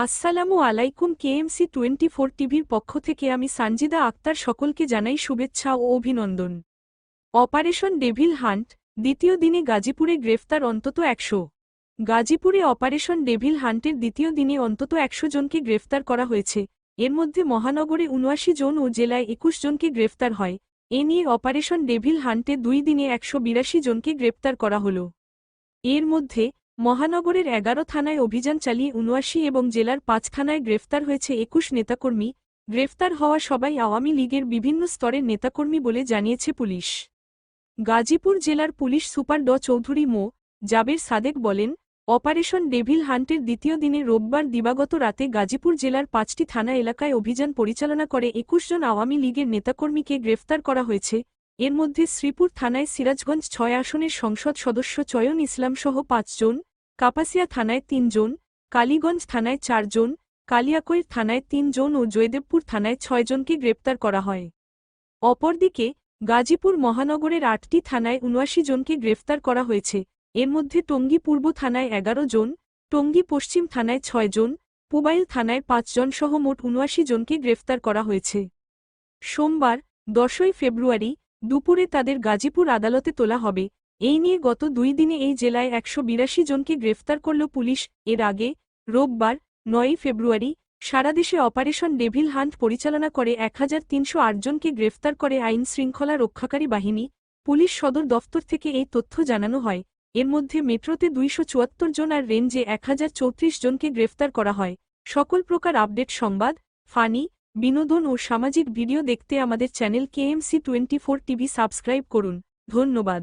আসসালামু আলাইকুম। কেএমসি 24 টিভির পক্ষ থেকে আমি সানজিদা আক্তার সকলকে জানাই শুভেচ্ছা ও অভিনন্দন। অপারেশন ডেভিল হান্ট দ্বিতীয় দিনে গাজীপুরে গ্রেফতার অন্তত 100। গাজীপুরে অপারেশন ডেভিল হান্টের দ্বিতীয় দিনে অন্তত 100 জনকে গ্রেফতার করা হয়েছে। এর মধ্যে মহানগরে 79 জন ও জেলায় 21 জনকে গ্রেফতার হয়। এ নিয়ে অপারেশন ডেভিল হান্টে 2 দিনে 182 জনকে গ্রেফতার করা হল। এর মধ্যে মহানগরের 11 থানায় অভিযান চালিয়ে 79 এবং জেলার 5 থানায় গ্রেফতার হয়েছে 21 নেতাকর্মী। গ্রেফতার হওয়া সবাই আওয়ামী লীগের বিভিন্ন স্তরের নেতাকর্মী বলে জানিয়েছে পুলিশ। গাজীপুর জেলার পুলিশ সুপার ড চৌধুরী মো. জাবের সাদেক বলেন, অপারেশন ডেভিল হান্টের দ্বিতীয় দিনে রোববার দিবাগত রাতে গাজীপুর জেলার 5টি থানা এলাকায় অভিযান পরিচালনা করে 21 জন আওয়ামী লীগের নেতাকর্মীকে গ্রেফতার করা হয়েছে। এর মধ্যে শ্রীপুর থানায় সিরাজগঞ্জ 6 আসনের সংসদ সদস্য চয়ন ইসলামসহ 5 জন, কাপাসিয়া থানায় 3 জন, কালীগঞ্জ থানায় 4 জন, কালিয়াকৈর থানায় 3 জন ও জয়দেবপুর থানায় 6 জনকে গ্রেপ্তার করা হয়। অপরদিকে গাজীপুর মহানগরের 8টি থানায় 79 জনকে গ্রেফতার করা হয়েছে। এর মধ্যে টঙ্গী পূর্ব থানায় 11 জন, টঙ্গী পশ্চিম থানায় 6 জন, পুবাইল থানায় 5 জন সহ মোট 79 জনকে গ্রেফতার করা হয়েছে। সোমবার 10 ফেব্রুয়ারি দুপুরে তাদের গাজীপুর আদালতে তোলা হবে। এই নিয়ে গত 2 দিনে এই জেলায় 182 জনকে গ্রেফতার করল পুলিশ। এর আগে রোববার 9 ফেব্রুয়ারি সারাদেশে অপারেশন ডেভিল হান্ট পরিচালনা করে 1308 জনকে গ্রেফতার করে আইন শৃঙ্খলা রক্ষাকারী বাহিনী। পুলিশ সদর দফতর থেকে এই তথ্য জানানো হয়। এর মধ্যে মেট্রোতে 274 জন আর রেঞ্জে 1034 জনকে গ্রেফতার করা হয়। সকল প্রকার আপডেট সংবাদ, ফানি, বিনোদন ও সামাজিক ভিডিও দেখতে আমাদের চ্যানেল কেএমসি 24 টিভি সাবস্ক্রাইব করুন। ধন্যবাদ।